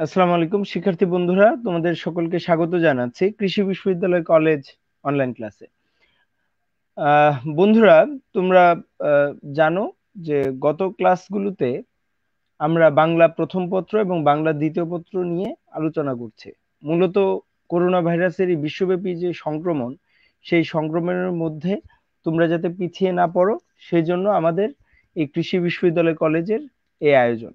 আসসালামু আলাইকুম শিক্ষার্থী বন্ধুরা, তোমাদের সকলকে স্বাগত জানাচ্ছি কৃষি বিশ্ববিদ্যালয় কলেজ অনলাইন ক্লাসে। বন্ধুরা, তোমরা আহ, জানো যে গত ক্লাসগুলোতে আমরা বাংলা প্রথম পত্র এবং বাংলা দ্বিতীয় পত্র নিয়ে আলোচনা করছি। মূলত করোনা ভাইরাসের এই বিশ্বব্যাপী যে সংক্রমণ, সেই সংক্রমণের মধ্যে তোমরা যাতে পিছিয়ে না পড়ো, সেই জন্য আমাদের এই কৃষি বিশ্ববিদ্যালয় কলেজের এই আয়োজন।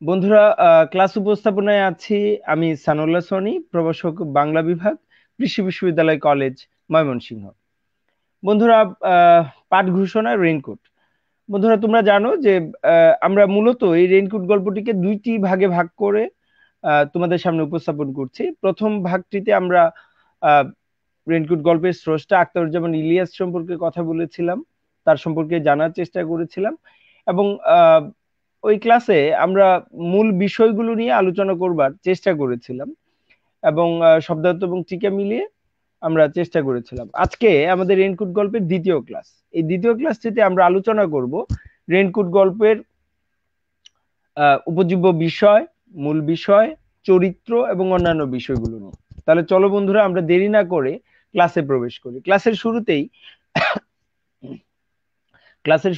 বন্ধুরা, ক্লাস উপস্থাপনায় আছি আমি সানুল্লাহ সনি, প্রভাষক বাংলা বিভাগ, কৃষি বিশ্ববিদ্যালয় কলেজ, ময়মনসিংহ। বন্ধুরা, আহ, পাঠ ঘোষণা রেইনকোট। বন্ধুরা, তোমরা জানো যে আমরা মূলত এই রেইনকোট গল্পটিকে দুইটি ভাগে ভাগ করে তোমাদের সামনে উপস্থাপন করছি। প্রথম ভাগটিতে আমরা আহ, রেইনকোট গল্পের স্রষ্টা আখতারুজ্জামান ইলিয়াস সম্পর্কে কথা বলেছিলাম, তার সম্পর্কে জানার চেষ্টা করেছিলাম, এবং ওই ক্লাসে আমরা মূল বিষয়গুলো নিয়ে আলোচনা করবার চেষ্টা করেছিলাম, এবং শব্দার্থ এবং টিকা মিলিয়ে আমরা চেষ্টা করেছিলাম। আজকে আমাদের রেইনকোট গল্পের দ্বিতীয় ক্লাস। এই দ্বিতীয় ক্লাসটিতে আমরা আলোচনা করব রেইনকোট গল্পের উপজীব্য বিষয়, মূল বিষয়, চরিত্র এবং অন্যান্য বিষয়গুলো নিয়ে। তাহলে চলো বন্ধুরা, আমরা দেরি না করে ক্লাসে প্রবেশ করি। ক্লাসের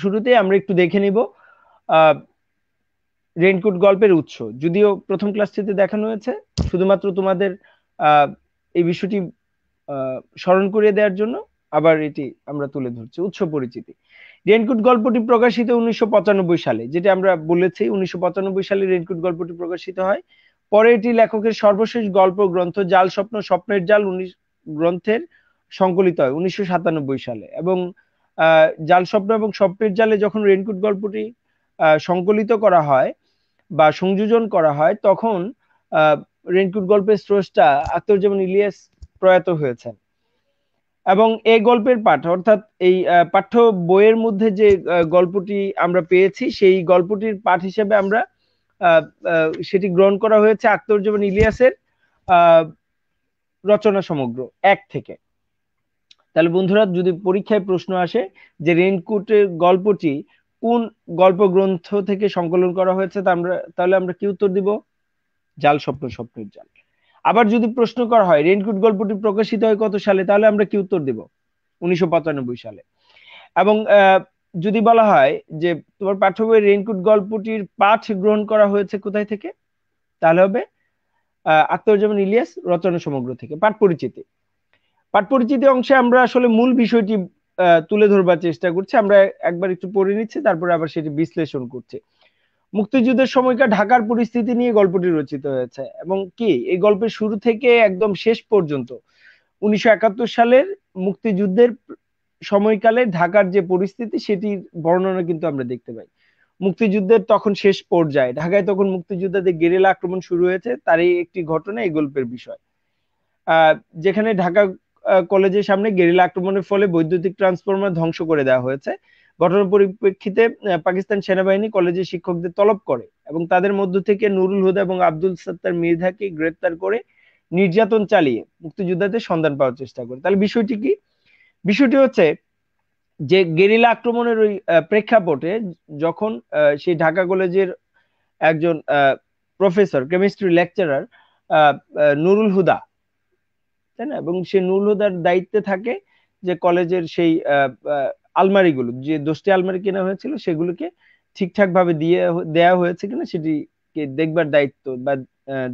শুরুতেই আমরা একটু দেখে নিব আহ রেইনকোট গল্পের উৎস। যদিও প্রথম ক্লাসটিতে দেখানো হয়েছে, শুধুমাত্র তোমাদের আহ এই বিষয়টি স্মরণ করিয়ে দেওয়ার জন্য আবার এটি আমরা তুলে ধরছি। উৎস পরিচিতি। রেইনকোট গল্পটি প্রকাশিত 1995 সালে, যেটা আমরা বলেছি 1995 সালে রেইনকোট গল্পটি প্রকাশিত হয়। পরে এটি লেখকের সর্বশেষ গল্প গ্রন্থ জাল স্বপ্ন স্বপ্নের জাল গ্রন্থের সংকলিত হয় 1997 সালে। এবং জাল স্বপ্ন এবং স্বপ্নের জালে যখন রেইনকোট গল্পটি সংকলিত করা হয় বা সংযোজন করা হয়, তখন আহ রেইনকোট গল্পের স্রষ্টা আখতারুজ্জামান ইলিয়াস প্রয়াত হয়েছেন। এবং এই গল্পের পাঠ, অর্থাৎ এই পাঠ্য বইয়ের মধ্যে যে গল্পটি আমরা পেয়েছি, সেই গল্পটির পাঠ হিসেবে আমরা সেটি গ্রহণ করা হয়েছে আখতারুজ্জামান ইলিয়াসের আহ রচনা সমগ্র 1 থেকে। তাহলে বন্ধুরা, যদি পরীক্ষায় প্রশ্ন আসে যে রেইনকোটের গল্পটি কোন গল্প গ্রন্থ থেকে সংকলন করা হয়েছে, তাহলে আমরা কি উত্তর দিব? জাল স্বপ্ন স্বপ্নের জাল। আবার যদি প্রশ্ন করা হয় রেইনকোট গল্পটি প্রকাশিত হয় কত সালে, তাহলে আমরা কি উত্তর দেব? 1995 সালে। এবং যদি বলা হয় যে তোমার পাঠ্য বইয়ে রেইনকোট গল্পটির পাঠ গ্রহণ করা হয়েছে কোথায় থেকে, তাহলে হবে আখতারুজ্জামান ইলিয়াস রচনা সমগ্র থেকে। পাঠ পরিচিতি অংশে আমরা আসলে মূল বিষয়টি তুলে ধরবার চেষ্টা করছি। আমরা একবার একটু পড়ে নিচ্ছি, তারপরে আবার সেটি বিশ্লেষণ করছি। মুক্তিযুদ্ধের সময়কার ঢাকার পরিস্থিতি নিয়ে গল্পটি রচিত হয়েছে, এবং কি এই গল্পের শুরু থেকে একদম শেষ পর্যন্ত 1971 সালের মুক্তিযুদ্ধের সময়কালে ঢাকার যে পরিস্থিতি, সেটির বর্ণনা কিন্তু আমরা দেখতে পাই। মুক্তিযুদ্ধের তখন শেষ পর্যায়ে ঢাকায় তখন মুক্তিযোদ্ধাদের গেরিলা আক্রমণ শুরু হয়েছে, তারই একটি ঘটনা এই গল্পের বিষয়। আহ যেখানে ঢাকা কলেজের সামনে গেরিলা আক্রমণের ফলে বৈদ্যুতিক ট্রান্সফরমার ধ্বংস করে দেওয়া হয়েছে। ঘটনার পরিপ্রেক্ষিতে পাকিস্তান সেনাবাহিনী কলেজের শিক্ষকদের তলব করে এবং তাদের মধ্য থেকে নুরুল হুদা এবং আব্দুল সত্তার মৃধাকে গ্রেপ্তার করে নির্যাতন চালিয়ে মুক্তিযোদ্ধাদের সন্ধান পাওয়ার চেষ্টা করে। তাহলে বিষয়টি কি? বিষয়টি হচ্ছে যে গেরিলা আক্রমণের ওই প্রেক্ষাপটে যখন সেই ঢাকা কলেজের একজন professor, chemistry lecturer Nurul Huda, তাই না, এবং সে নুরুল হুদার দায়িত্বে থাকে যে কলেজের সেই আলমারিগুলো, যে 10টি আলমারি কেনা হয়েছিল, সেগুলোকে ঠিকঠাক ভাবে দেয়া হয়েছে কিনা সেটিকে দেখবার দায়িত্ব বা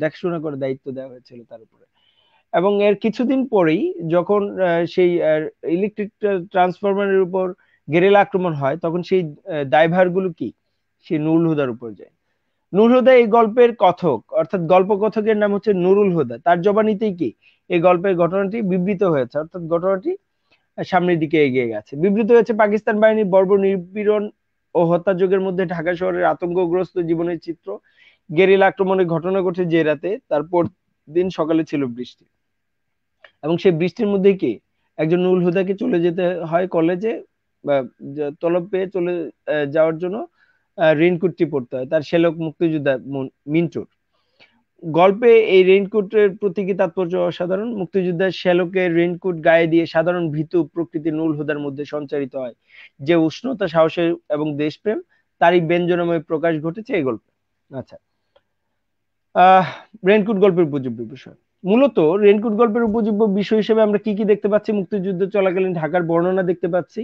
দেখাশোনা করার দায়িত্ব দেওয়া হয়েছিল তার উপরে। এবং এর কিছুদিন পরেই যখন সেই ইলেকট্রিক ট্রান্সফরমারের উপর গেরিলা আক্রমণ হয়, তখন সেই দায়ভার গুলো কি সেই নুরুল হুদার উপর যায়। নুরুল হুদা এই গল্পের কথক, অর্থাৎ গল্প কথকের নাম হচ্ছে নুরুল হুদা। তার জবানিতেই কি এই গল্পের ঘটনাটি বিবৃত হয়েছে, অর্থাৎ ঘটনাটি সামনের দিকে এগিয়ে গেছে। বিবৃত হয়েছে পাকিস্তান বাহিনীর বর্বর নিপীড়ন ও হত্যাযজ্ঞের মধ্যে ঢাকা শহরের আতঙ্কগ্রস্ত জীবনের চিত্র। গেরিলা আক্রমণের ঘটনা ঘটে যে রাতে, তারপর দিন সকালে ছিল বৃষ্টি, এবং সেই বৃষ্টির মধ্যে কি একজন নুরুল হুদাকে চলে যেতে হয় কলেজে, বা তলব পেয়ে চলে যাওয়ার জন্য রেইনকোটটি পড়তে হয় তার শ্যালক মুক্তিযোদ্ধা মিন্টুর। গল্পে এই রেইনকোটের প্রতীকী তাৎপর্য অসাধারণ। মুক্তিযোদ্ধার শ্যালকের রেইনকোট গায়ে দিয়ে সাধারণ ভীতু প্রকৃতির নুরুল হুদার মধ্যে সঞ্চারিত হয় যে উষ্ণতা, সাহসের এবং দেশপ্রেম, তারই ব্যঞ্জনাময় প্রকাশ ঘটেছে এই গল্পে। আচ্ছা, আহ রেইনকোট গল্পের উপজীব্য বিষয়, মূলত রেইনকোট গল্পের উপজীব্য বিষয় হিসেবে আমরা কি কি দেখতে পাচ্ছি? মুক্তিযুদ্ধ চলাকালীন ঢাকার বর্ণনা দেখতে পাচ্ছি,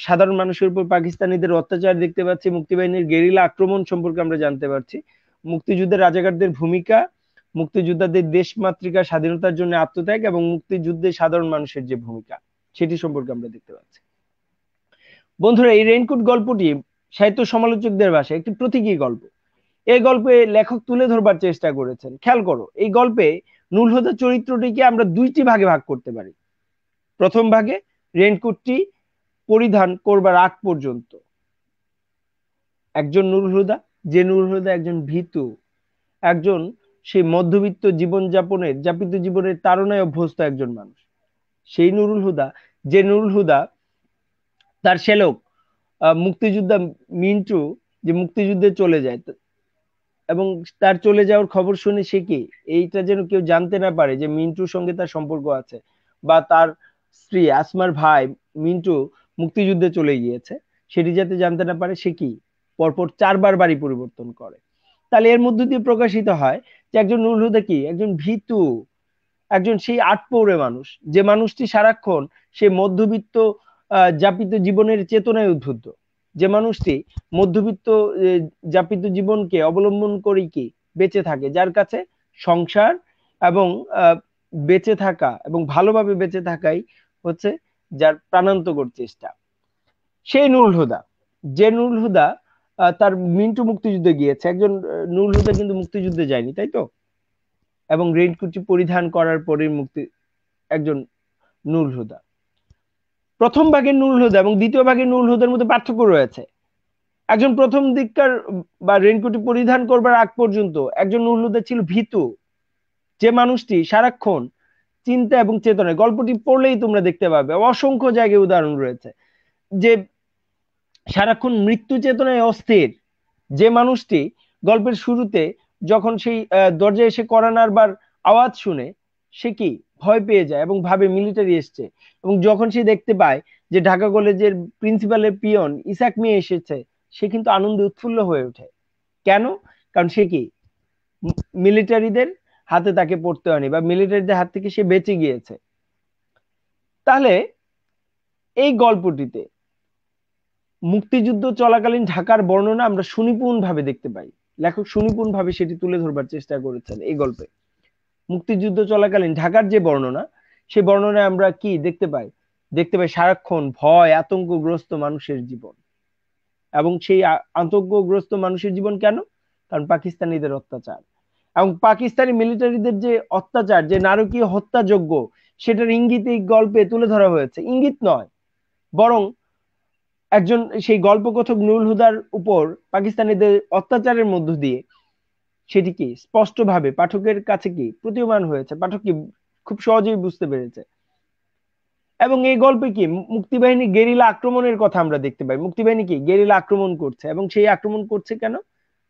সাধারণ মানুষের উপর পাকিস্তানিদের অত্যাচার দেখতে পাচ্ছি, মুক্তিবাহিনীর গেরিলা আক্রমণ সম্পর্কে আমরা জানতে পারছি, মুক্তিযুদ্ধের রাজাকারদের ভূমিকা, মুক্তিযোদ্ধাদের দেশমাতৃকা স্বাধীনতার জন্য আত্মত্যাগ এবং মুক্তিযুদ্ধে সাধারণ মানুষের যে ভূমিকা সেটি সম্পর্কে আমরা দেখতে পাচ্ছি। বন্ধুরা, এই রেইনকোট গল্পটি সাহিত্য সমালোচকদের ভাষায় একটি প্রতীকী গল্প। এই গল্পে লেখক তুলে ধরবার চেষ্টা করেছেন, খেয়াল করো, এই গল্পে নুল হুদা চরিত্রটিকে আমরা দুইটি ভাগে ভাগ করতে পারি। প্রথম ভাগে রেইনকোটটি পরিধান করবার আগ পর্যন্ত একজন নুরুল হুদা, যে নুরুল হুদা একজন ভীতু, একজন সেই মধ্যবিত্ত জীবনযাপনের যাপিত জীবনের তাড়নায় অভ্যস্ত একজন মানুষ। সেই নুরুল হুদা, যে নুরুল হুদা তার শ্যালক মুক্তিযোদ্ধা মিন্টু যে মুক্তিযুদ্ধে চলে যায়, এবং তার চলে যাওয়ার খবর শুনে সে কি এইটা যেন কেউ জানতে না পারে যে মিন্টুর সঙ্গে তার সম্পর্ক আছে, বা তার স্ত্রী আসমার ভাই মিন্টু মুক্তিযুদ্ধে চলে গিয়েছে, সেটি যাতে জানতে না পারে সে কি পরপর 4বার বাড়ি পরিবর্তন করে। তাহলে এর মধ্য দিয়ে প্রকাশিত হয় যে একজন নুরুল হুদা কি একজন ভীতু, একজন সেই আটপৌরে মানুষ, যে মানুষটি সারাক্ষণ সে মধ্যবিত্ত যাপিত জীবনের চেতনায় উদ্বুদ্ধ, যে মানুষটি মধ্যবিত্ত যাপিত জীবনকে অবলম্বন করে কি বেঁচে থাকে, যার কাছে সংসার এবং বেঁচে থাকা এবং ভালোভাবে বেঁচে থাকাই হচ্ছে যার প্রাণান্তকর চেষ্টা। সেই নুরুল হুদা, যে নুরুল হুদা তার মিন্টু মুক্তিযুদ্ধে গিয়েছে, একজন নুরুল হুদা কিন্তু মুক্তিযুদ্ধে যায়নি, তাই তো? এবং রেইনকোটটি পরিধান করার পরে একজন নুরুল হুদা। প্রথম ভাগের নুরুল হুদা এবং দ্বিতীয় ভাগের নুরুল হুদার মধ্যে পার্থক্য রয়েছে। একজন প্রথম দিককার বা রেইনকোটটি পরিধান করবার আগ পর্যন্ত একজন নুরুল হুদা ছিল ভীতু, যে মানুষটি সারাক্ষণ চিন্তা এবং চেতনায়, গল্পটি পড়লেই তোমরা দেখতে পাবে অসংখ্য জায়গায় উদাহরণ রয়েছে, যে সারাক্ষণ মৃত্যু চেতনায় অস্থির, যে মানুষটি গল্পের শুরুতে যখন সেই দরজায় এসে কড়া নাড়বার আওয়াজ শুনে সে কি ভয় পেয়ে যায় এবং ভাবে মিলিটারি এসছে, এবং যখন সে দেখতে পায় যে ঢাকা কলেজের প্রিন্সিপালের পিয়ন ইসাক মিয়া এসেছে, সে কিন্তু আনন্দে উৎফুল্ল হয়ে ওঠে। কেন? কারণ সে কি মিলিটারিদের হাতে তাকে পড়তে হয়নি, বা মিলিটারিদের হাত থেকে সে বেঁচে গিয়েছে। তাহলে এই গল্পটিতে মুক্তিযুদ্ধ চলাকালীন ঢাকার বর্ণনা আমরা সুনিপুণ ভাবে দেখতে পাই, লেখক সুনিপুণ ভাবে সেটি তুলে ধরবার চেষ্টা করেছেন এই গল্পে। মুক্তিযুদ্ধ চলাকালীন ঢাকার যে বর্ণনা, সেই বর্ণনায় আমরা কি দেখতে পাই? দেখতে পাই সারাক্ষণ ভয় আতঙ্কগ্রস্ত মানুষের জীবন, এবং সেই আতঙ্কগ্রস্ত মানুষের জীবন কেন? কারণ পাকিস্তানিদের অত্যাচার, এবং পাকিস্তানি মিলিটারিদের যে অত্যাচার, যে নারকীয় হত্যাযজ্ঞ, সেটার ইঙ্গিত এই গল্পে তুলে ধরা হয়েছে। ইঙ্গিত নয়, বরং একজন সেই গল্পকথক নুরুল হুদার উপর পাকিস্তানিদের অত্যাচারের মধ্য দিয়ে সেটি কি স্পষ্টভাবে পাঠকের কাছে কি প্রতীয়মান হয়েছে, পাঠক কি খুব সহজেই বুঝতে পেরেছে। এবং এই গল্পে কি মুক্তিবাহিনী গেরিলা আক্রমণের কথা আমরা দেখতে পাই, মুক্তিবাহিনী কি গেরিলা আক্রমণ করছে, এবং সেই আক্রমণ করছে কেন?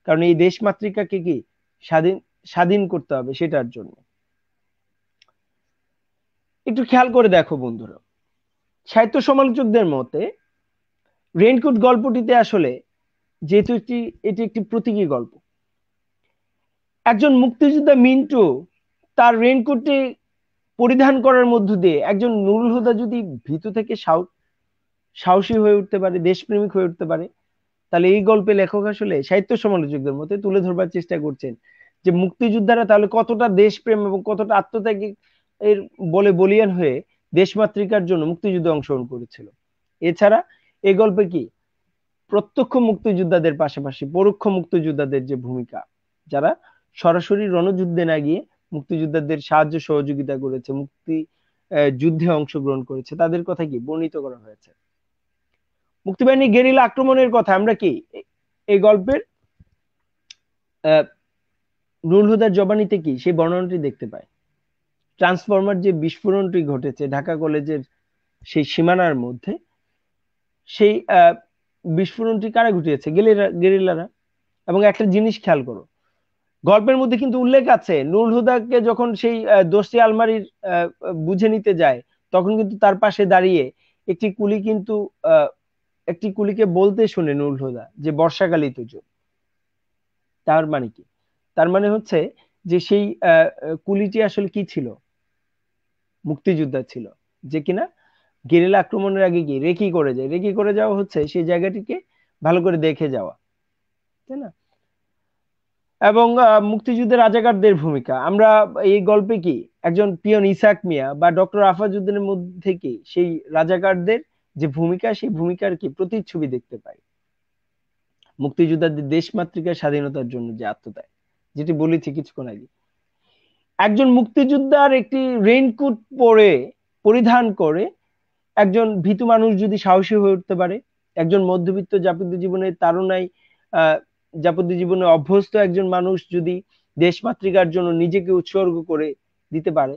কারণ এই দেশ মাতৃকাকে কি স্বাধীন স্বাধীন করতে হবে, সেটার জন্য। একটু খেয়াল করে দেখো বন্ধুরা, সাহিত্য সমালোচকদের মতে রেইনকোট গল্পটিতে আসলে যেহেতু এটি একটি প্রতীকী গল্প, একজন মুক্তিযোদ্ধা মিন্টু তার রেইনকোটে পরিধান করার মধ্য দিয়ে একজন নুরুল হুদা যদি ভীতু থেকে সাহসী হয়ে উঠতে পারে, দেশপ্রেমিক হয়ে উঠতে পারে, তাহলে এই গল্পে লেখক আসলে সাহিত্য সমালোচকদের মতে তুলে ধরবার চেষ্টা করছেন যে মুক্তিযোদ্ধারা তাহলে কতটা দেশপ্রেম এবং কতটা আত্মত্যাগী এর বলে বলিয়ান হয়ে দেশমাতৃকার জন্য মুক্তিযুদ্ধে অংশগ্রহণ করেছিল। এছাড়া এই গল্পে কি প্রত্যক্ষ মুক্তিযোদ্ধাদের পাশাপাশি পরোক্ষ মুক্তিযোদ্ধাদের যে ভূমিকা, যারা সরাসরি রণযুদ্ধে না গিয়ে মুক্তিযোদ্ধাদের সাহায্য সহযোগিতা করেছে, মুক্তি যুদ্ধে অংশগ্রহণ করেছে, তাদের কথা কি বর্ণিত করা হয়েছে। মুক্তিবাহিনী গেরিলা আক্রমণের কথা আমরা কি এই গল্পের নুরুল হুদার জবানিতে কি সেই বর্ণনাটি দেখতে পাই। ট্রান্সফরমার যে বিস্ফোরণটি ঘটেছে ঢাকা কলেজের সেই সীমানার মধ্যে, সেই বিস্ফোরণটি কারা ঘটিয়েছে? গেরিলারা। এবং একটা জিনিস খেয়াল করো, গল্পের মধ্যে কিন্তু উল্লেখ আছে নুরুল হুদাকে যখন সেই দোষী আলমারির বুঝে নিতে যায়, তখন কিন্তু তার পাশে দাঁড়িয়ে একটি কুলি কিন্তু একটি কুলিকে বলতে শুনে নুরুল হুদা যে বর্ষাকালী তুজো। তার মানে কি? তার মানে হচ্ছে যে সেই কুলিটি আসলে কি ছিল, মুক্তিযোদ্ধা ছিল, যে কিনা গেরিলা আক্রমণের আগে কি রেকি করে যায়। রেকি করে যাওয়া হচ্ছে সেই জায়গাটিকে ভালো করে দেখে যাওয়া, তাই না? এবং মুক্তিযুদ্ধের রাজাকারদের ভূমিকা আমরা এই গল্পে কি একজন পিয়ন ইসাক মিয়া বা ডক্টর আফাজউদ্দিনের মধ্যে কি সেই রাজাকারদের যে ভূমিকা, সেই ভূমিকার কি প্রতিচ্ছবি দেখতে পাই। মুক্তিযোদ্ধাদের দেশমাতৃকার স্বাধীনতার জন্য যে আত্মত্যাগ, যেটি বলেছি কিছুক্ষণ আগে, একজন মুক্তিযোদ্ধার একটি রেইনকোট পরে পরিধান করে একজন ভীতু মানুষ যদি সাহসী হয়ে উঠতে পারে, একজন মধ্যবিত্ত যাপিত জীবনের তাড়নায় আহ যাপিত জীবনে অভ্যস্ত একজন মানুষ যদি দেশমাতৃকার জন্য নিজেকে উৎসর্গ করে দিতে পারে,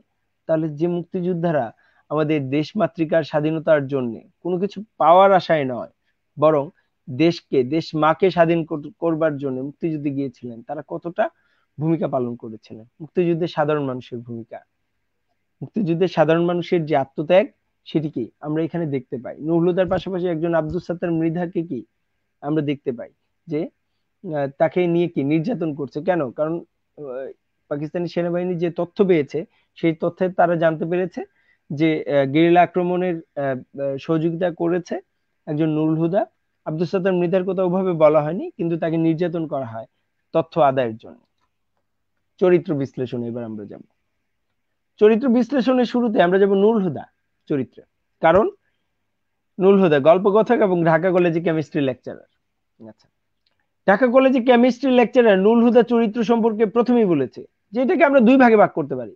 তাহলে যে মুক্তিযোদ্ধারা আমাদের দেশমাতৃকার স্বাধীনতার জন্য কোনো কিছু পাওয়ার আশায় নয়, বরং দেশকে, দেশ মাকে স্বাধীন করবার জন্য মুক্তিযুদ্ধে গিয়েছিলেন, তারা কতটা ভূমিকা পালন করেছিলেন। মুক্তিযুদ্ধের সাধারণ মানুষের ভূমিকা, মুক্তিযুদ্ধের সাধারণ মানুষের যে আত্মত্যাগ, সেটি কি আমরা এখানে দেখতে পাই। নুরুলহুদার পাশাপাশি একজন আব্দুল সাত্তার মৃধাকে কি আমরা দেখতে পাই যে তাকে নিয়ে কি নির্যাতন করছে। কেন? কারণ পাকিস্তানি সেনাবাহিনী যে তথ্য পেয়েছে, সেই তথ্যে তারা জানতে পেরেছে যে গেরিলা আক্রমণের সহযোগিতা করেছে একজন নুরুল হুদা। আব্দুল সাত্তার মৃধার কথা ওভাবে বলা হয়নি, কিন্তু তাকে নির্যাতন করা হয় তথ্য আদায়ের জন্য। চরিত্র বিশ্লেষণ এবার আমরা যাব। চরিত্র বিশ্লেষণের শুরুতে আমরা যাব নুরুল হুদা চরিত্রে। কারণ নুরুল হুদা গল্পকথক এবং ঢাকা কলেজে কেমিস্ট্রি লেকচারার। আচ্ছা, ঢাকা কলেজে কেমিস্ট্রি লেকচারার নুরুল হুদা চরিত্র সম্পর্কে প্রথমেই বলেছে যে এটাকে আমরা দুই ভাগে ভাগ করতে পারি।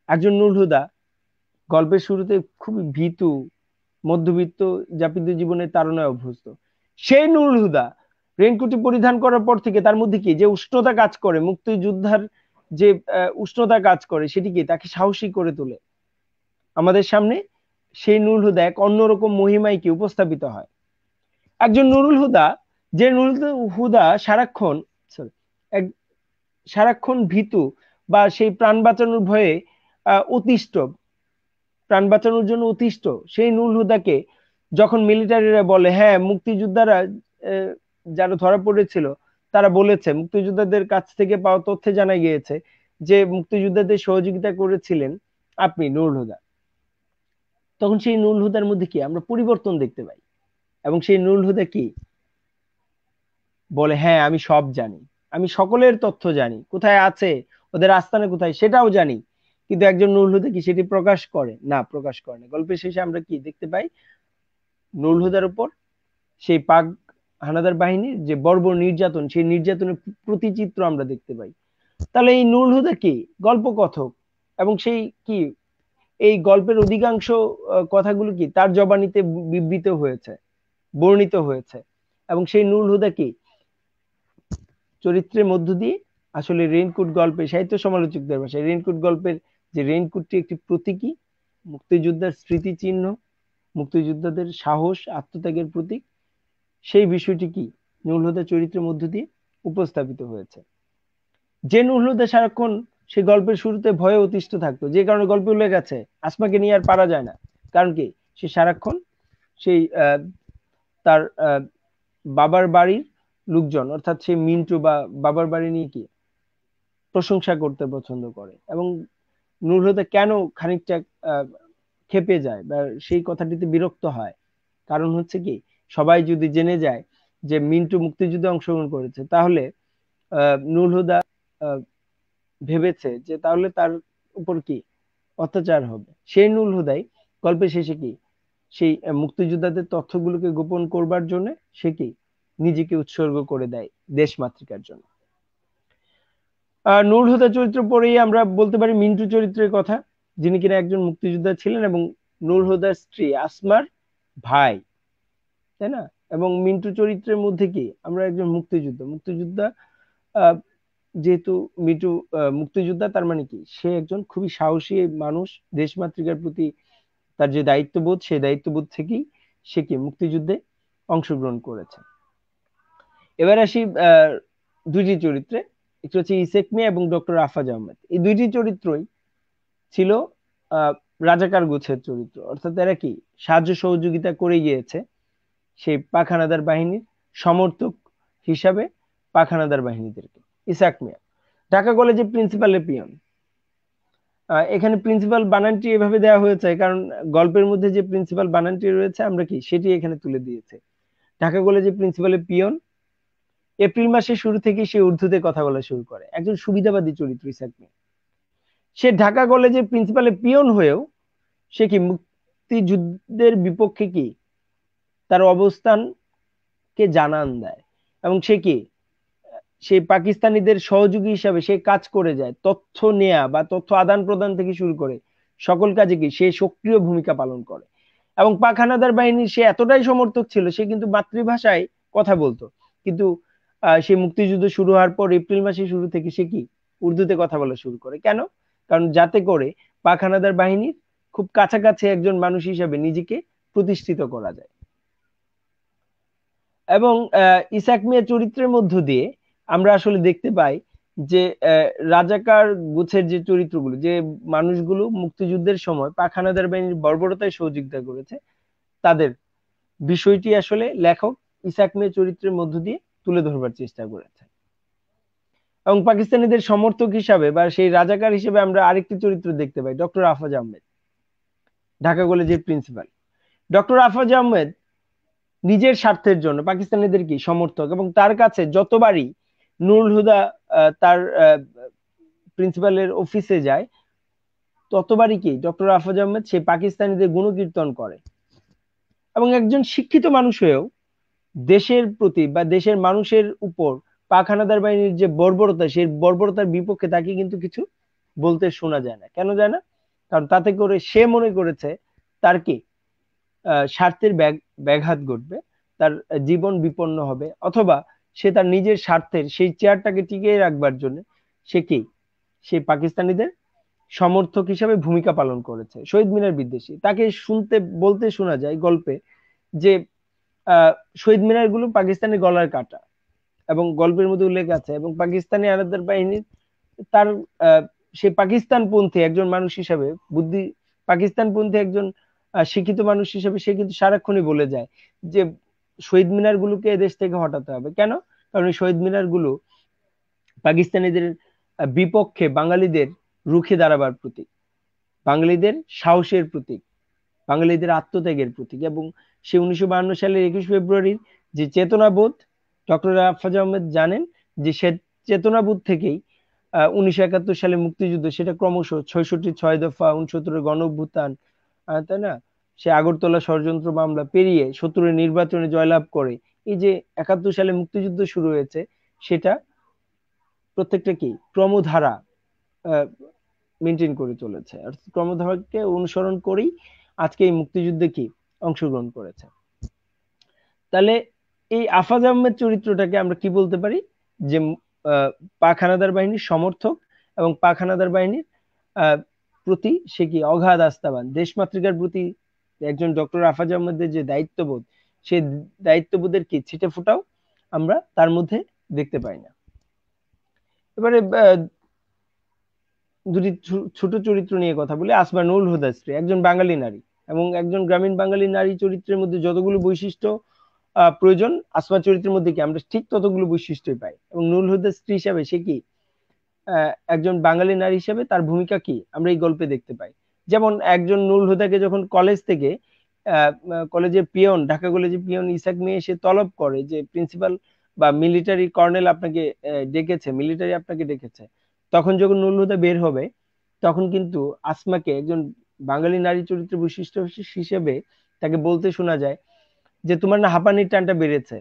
একজন নুরুল হুদা গল্পের শুরুতে খুবই ভীতু, মধ্যবিত্ত যাপিত জীবনের তাড়নায় অভ্যস্ত। সেই নুরুল হুদা রেইনকোট পরিধান করার পর থেকে তার মধ্যে কি যে উষ্ণতা কাজ করে, মুক্তিযোদ্ধার যে উষ্ণতা কাজ করে, সেটি কি তাকে সাহসী করে তোলে। আমাদের সামনে সেই নুরুল হুদা এক অন্যরকম মহিমায় কি উপস্থাপিত হয়। একজন নুরুল হুদা, যে নুরুল হুদা সারাক্ষণ এক সারাক্ষণ ভীতু বা সেই প্রাণ বাঁচানোর ভয়ে অতিষ্ঠ, প্রাণ বাঁচানোর জন্য অতিষ্ঠ, সেই নুরুল হুদাকে যখন মিলিটারিরা বলে, হ্যাঁ মুক্তিযোদ্ধারা যারা ধরা পড়েছিল তারা বলেছে, মুক্তিযোদ্ধাদের কাছ থেকে পাওয়া তথ্যে জানা গিয়েছে যে মুক্তিযোদ্ধাদের সহযোগিতা করেছিলেন আপনি নুরুল হুদা, তখন সেই নুরুল হুদার মধ্যে কি আমরা পরিবর্তন দেখতে পাই। এবং সেই নুরুল হুদা কি বলে, হ্যাঁ আমি সব জানি, আমি সকলের তথ্য জানি, কোথায় আছে ওদের আস্তানা কোথায় সেটাও জানি। কিন্তু একজন নুরুল হুদা কি সেটি প্রকাশ করে না, প্রকাশ করে না। গল্পের শেষে আমরা কি দেখতে পাই, নুরুল হুদার উপর সেই পাক হানাদার বাহিনীর যে বর্বর নির্যাতন, সেই নির্যাতনের প্রতিচিত্র আমরা দেখতে পাই। তাহলে এই নুরুল হুদা কি গল্পকথক, এবং সেই কি এই গল্পের অধিকাংশ কথাগুলো কি তার জবানিতে বিবৃত হয়েছে, বর্ণিত হয়েছে। এবং সেই নুরুল হুদা কি চরিত্রের মধ্য দিয়ে আসলে রেইনকোট গল্পে সাহিত্য সমালোচকদের ভাষায় রেইনকোট গল্পের যে রেইনকোটটি একটি প্রতীকী, মুক্তিযোদ্ধার স্মৃতিচিহ্ন, মুক্তিযোদ্ধাদের সাহস আত্মত্যাগের প্রতীক, সেই বিষয়টি কি নুরুল হুদা চরিত্রের মধ্য দিয়ে উপস্থাপিত হয়েছে। যে নুরুল হুদা সারাক্ষণ সেই গল্পের শুরুতে ভয়ে অতিষ্ঠ থাকতো, যে কারণে গল্পে উল্লেখ আছে আসমাকে নিয়ে আর পারা যায় না। কারণ কি সে সারাক্ষণ সেই তার বাবার বাড়ির লোকজন, অর্থাৎ সে মিন্টু বা বাবার বাড়ি নিয়ে কি প্রশংসা করতে পছন্দ করে। এবং নুরুল হুদা কেন খানিকটা খেপে যায় বা সেই কথাটিতে বিরক্ত হয়, কারণ হচ্ছে কি সবাই যদি জেনে যায় যে মিন্টু মুক্তিযুদ্ধে অংশগ্রহণ করেছে, তাহলে নুরুল হুদা ভেবেছে যে তাহলে তার উপর কি অত্যাচার হবে। সেই নুরুল হুদাই গল্পের শেষে কি সেই মুক্তিযোদ্ধাদের তথ্যগুলোকে গোপন করবার জন্য সে কি নিজেকে উৎসর্গ করে দেয় দেশমাতৃকার জন্য। নুরুল হুদা চরিত্র পড়েই আমরা বলতে পারি মিন্টু চরিত্রের কথা, যিনি কিনা একজন মুক্তিযোদ্ধা ছিলেন এবং নুরুল হুদার স্ত্রী আসমার ভাই, তাই না? এবং মিন্টু চরিত্রের মধ্যে কি আমরা একজন মুক্তিযোদ্ধা আহ যেহেতু মিন্টু মুক্তিযোদ্ধা, তার মানে কি সে একজন খুবই সাহসী মানুষ, দেশমাতৃকার প্রতি তার যে দায়িত্ববোধ, সেই দায়িত্ববোধ থেকেই সে কি মুক্তিযুদ্ধে অংশগ্রহণ করেছে। এবার আসি দুইটি চরিত্রে, একটি হচ্ছে ইসেক মিয়া এবং ডক্টর আফাজ আহমেদ। এই দুইটি চরিত্রই ছিল রাজাকার গোছের চরিত্র, অর্থাৎ এরা কি সাহায্য সহযোগিতা করে গিয়েছে সেই পাক হানাদার বাহিনীর সমর্থক হিসাবে পাক হানাদার বাহিনীদেরকে। ইসাক মিয়া ঢাকা কলেজে প্রিন্সিপালের পিয়ন। এখানে প্রিন্সিপাল বানানটি এভাবে দেওয়া হয়েছে কারণ গল্পের মধ্যে যে প্রিন্সিপাল বানানটি রয়েছে আমরা কি সেটি এখানে তুলে দিয়েছে। ঢাকা কলেজে প্রিন্সিপালের পিয়ন। এপ্রিল মাসের শুরু থেকে সে উর্দুতে কথা বলা শুরু করে, একজন সুবিধাবাদী চরিত্র ইসাক মিয়া। সে ঢাকা কলেজের প্রিন্সিপালের পিয়ন হয়েও সে কি মুক্তিযুদ্ধের বিপক্ষে কি তার অবস্থানকে জানান দেয়, এবং সে কি সেই পাকিস্তানিদের সহযোগী হিসাবে সে কাজ করে যায়, তথ্য নেয়া বা তথ্য আদান প্রদান থেকে শুরু করে সকল কাজে কি সে সক্রিয় ভূমিকা পালন করে। এবং পাক হানাদার বাহিনীর সে এতটাই সমর্থক ছিল, সে কিন্তু মাতৃভাষায় কথা বলতো, কিন্তু সে মুক্তিযুদ্ধ শুরু হওয়ার পর এপ্রিল মাসের শুরু থেকে সে কি উর্দুতে কথা বলা শুরু করে। কেন? কারণ যাতে করে পাক হানাদার বাহিনীর খুব কাছাকাছি একজন মানুষ হিসাবে নিজেকে প্রতিষ্ঠিত করা যায়। এবং ইসাক মিয়া চরিত্রের মধ্য দিয়ে আমরা আসলে দেখতে পাই যে রাজাকার গুছের যে চরিত্রগুলো, যে মানুষগুলো মুক্তিযুদ্ধের সময় পাক হানাদার বাহিনীর বর্বরতায় সহযোগিতা করেছে, তাদের বিষয়টি আসলে লেখক ইসাক মিয়া চরিত্রের মধ্য দিয়ে তুলে ধরবার চেষ্টা করেছে। এবং পাকিস্তানিদের সমর্থক হিসাবে বা সেই রাজাকার হিসেবে আমরা আরেকটি চরিত্র দেখতে পাই, ডক্টর আফাজ আহমেদ, ঢাকা কলেজের প্রিন্সিপাল। ডক্টর আফাজ আহমেদ নিজের স্বার্থের জন্য পাকিস্তানিদের কি সমর্থক, এবং তার কাছে যতবারই নুরুল হুদা তার প্রিন্সিপালের অফিসে যায়, ততবারই কি ডক্টর আফাজ আহমেদ সে পাকিস্তানিদের গুণকীর্তন করে। এবং একজন শিক্ষিত মানুষ হয়েও দেশের প্রতি বা দেশের মানুষের উপর পাক হানাদার বাহিনীর যে বর্বরতা, সেই বর্বরতার বিপক্ষে তাকে কিন্তু কিছু বলতে শোনা যায় না। কেন যায় না? কারণ তাতে করে সে মনে করেছে তার কি স্বার্থের ব্যাঘাত ঘটবে, তার জীবন বিপন্ন হবে, অথবা সে তার নিজের স্বার্থের সেই চেয়ারটাকে টিকিয়ে রাখবার জন্য সে কি সেই পাকিস্তানিদের সমর্থক হিসাবে ভূমিকা পালন করেছে। শহীদ মিনার বিদ্বেষী তাকে শুনতে বলতে শোনা যায় গল্পে যে শহীদ মিনার গুলো পাকিস্তানি গলার কাটা, এবং গল্পের মধ্যে উল্লেখ আছে, এবং পাকিস্তানি হানাদার বাহিনীর তার সে পাকিস্তানপন্থী একজন মানুষ হিসাবে পাকিস্তানপন্থী একজন শিক্ষিত মানুষ হিসেবে সে কিন্তু সারাক্ষণই বলে যায় যে শহীদ মিনার গুলোকে এদেশ থেকে হটাতে হবে। কেন? কারণ এই শহীদ মিনার গুলো পাকিস্তানিদের বিপক্ষে বাঙালিদের রুখে দাঁড়াবার প্রতীক, বাঙালিদের সাহসের প্রতীক, বাঙালিদের আত্মত্যাগের প্রতীক। এবং সে 1952 সালের 21 ফেব্রুয়ারির যে চেতনাবোধ, ডক্টর আফাজ আহমেদ জানেন যে সে চেতনাবোধ থেকেই 1971 সালে মুক্তিযুদ্ধ, সেটা ক্রমশ 66 6 দফা 69 গণ অভ্যুত্থান, তাই না, সে আগরতলা ষড়যন্ত্র মামলা পেরিয়ে 70 নির্বাচনে জয়লাভ করে, এই যে 71 সালে মুক্তিযুদ্ধ শুরু হয়েছে, সেটা প্রত্যেকটা কি ক্রমধারা মেনটেন করে চলেছে, আর ক্রমধারাকে অনুসরণ করেই আজকে এই মুক্তিযুদ্ধে কি অংশগ্রহণ করেছে। তাহলে এই আফাজ আহমেদ চরিত্রটাকে আমরা কি বলতে পারি? যে পাক হানাদার বাহিনীর সমর্থক, এবং পাক হানাদার বাহিনীর প্রতি সে কি অগাধ আস্থাবান, দেশমাতৃকার প্রতি একজন ডক্টর আফাজ আহমেদের যে দায়িত্ববোধ, সেই দায়িত্ববোধের কি ছিটে ফোটাও আমরা তার মধ্যে দেখতে পাই না। এবারে দুটি ছোট চরিত্র নিয়ে কথা বলি। আসমা নুরুল হুদার স্ত্রী, একজন বাঙালি নারী, এবং একজন গ্রামীণ বাঙালি নারী চরিত্রের মধ্যে যতগুলো বৈশিষ্ট্য প্রয়োজন, আসমা চরিত্রের মধ্যে কি আমরা ঠিক ততগুলো বৈশিষ্ট্যই পাই। এবং নুরুল হুদার স্ত্রী হিসাবে সে কি একজন বাঙালি নারী হিসেবে তার ভূমিকা কি আমরা এই গল্পে দেখতে পাই। যেমন একজন নুরুল হুদাকে যখন কলেজ থেকে কলেজের পিয়ন, ঢাকা কলেজের পিয়ন ইসাক মিয়া এসে তলব করে যে প্রিন্সিপাল বা মিলিটারি কর্নেল আপনাকে ডেকেছে, মিলিটারি আপনাকে ডেকেছে, তখন যখন নুরুল হুদা বের হবে, তখন কিন্তু আসমাকে একজন বাঙালি নারী চরিত্রের বৈশিষ্ট্য হিসেবে তাকে বলতে শোনা যায় যে তোমার না হাঁপানির টানটা বেড়েছে।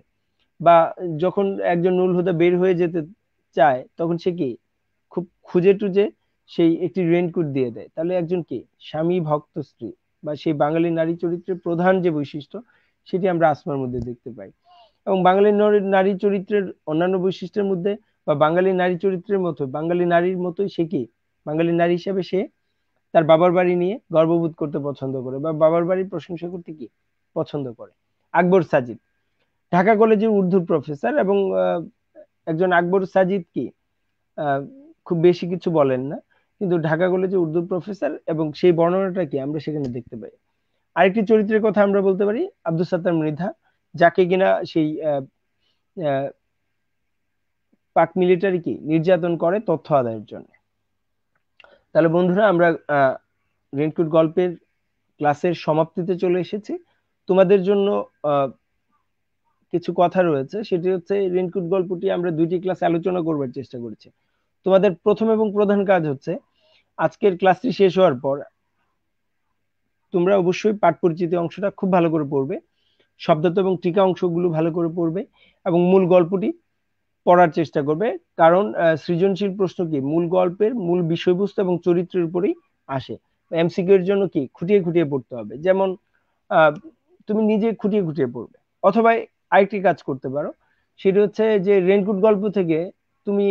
বা যখন একজন নুরুল হুদা বের হয়ে যেতে চায়, তখন সে কি খুব খুঁজে টুজে সেই একটি রেইনকোট দিয়ে দেয়। তাহলে একজন কি স্বামী ভক্ত স্ত্রী বা সেই বাঙালি নারী চরিত্রের প্রধান যে বৈশিষ্ট্য, সেটি আমরা আসমার মধ্যে দেখতে পাই। এবং বাঙালি নারী চরিত্রের অন্যান্য বৈশিষ্ট্যের মধ্যে বা বাঙালি নারী চরিত্রের মতো বাঙালি নারীর মতোই সে কি বাঙালি নারী হিসেবে সে তার বাবার বাড়ি নিয়ে গর্ববোধ করতে পছন্দ করে, বা বাবার বাড়ির প্রশংসা করতে কি পছন্দ করে। আকবর সাজিদ, ঢাকা কলেজের উর্দুর প্রফেসর, এবং একজন আকবর সাজিদ কি খুব বেশি কিছু বলেন না, কিন্তু ঢাকা কলেজে উর্দু প্রফেসর, এবং সেই বর্ণনাটা কি আমরা সেখানে দেখতে পাই। আরেকটি চরিত্রের কথা আমরা বলতে পারি আব্দুল সাত্তার মৃধা, যাকে কিনা সেই পাক মিলিটারি কি নির্যাতন করে তথ্য আদায়ের জন্য। তাহলে বন্ধুরা আমরা রেইনকোট গল্পের ক্লাসের সমাপ্তিতে চলে এসেছি। তোমাদের জন্য কিছু কথা রয়েছে, সেটি হচ্ছে রেইনকোট গল্পটি আমরা 2টি ক্লাসে আলোচনা করবার চেষ্টা করেছি। তোমাদের প্রথম এবং প্রধান কাজ হচ্ছে আজকের ক্লাসটি শেষ হওয়ার পর তোমরা অবশ্যই পাঠ পরিচিতি অংশটা খুব ভালো করে পড়বে, শব্দার্থ এবং টিকা অংশগুলো ভালো করে পড়বে এবং মূল গল্পটি পড়ার চেষ্টা করবে। কারণ সৃজনশীল প্রশ্ন কি মূল গল্পের মূল বিষয়বস্তু এবং চরিত্রের উপরেই আসে। এমসিকিউ এর জন্য কি খুঁটিয়ে খুঁটিয়ে পড়তে হবে। যেমন তুমি নিজে খুঁটিয়ে খুঁটিয়ে পড়বে, অথবা আরেকটি কাজ করতে পারো, সেটি হচ্ছে যে রেইনকোট গল্প থেকে তুমি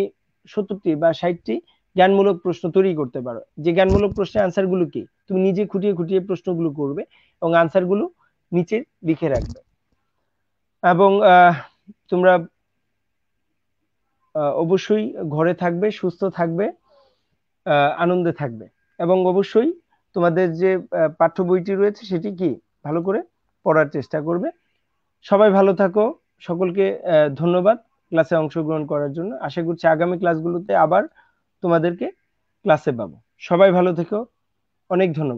70টি বা 60টি জ্ঞানমূলক প্রশ্ন তৈরি করতে পারো। যে জ্ঞানমূলক প্রশ্নের আনসার গুলো কি তুমি নিজে খুঁটিয়ে খুঁটিয়ে প্রশ্নগুলো করবে এবং আনসার গুলো নিচে লিখে রাখবে। এবং তোমরা অবশ্যই ঘরে থাকবে, সুস্থ থাকবে, আনন্দে থাকবে এবং অবশ্যই তোমাদের যে পাঠ্য বইটি রয়েছে সেটি কি ভালো করে পড়ার চেষ্টা করবে। সবাই ভালো থাকো। সকলকে ধন্যবাদ ক্লাসে অংশগ্রহণ করার জন্য। আশা করছি আগামী ক্লাসগুলোতে আবার তোমাদেরকে ক্লাসে পাবো। সবাই ভালো থেকো। অনেক ধন্যবাদ।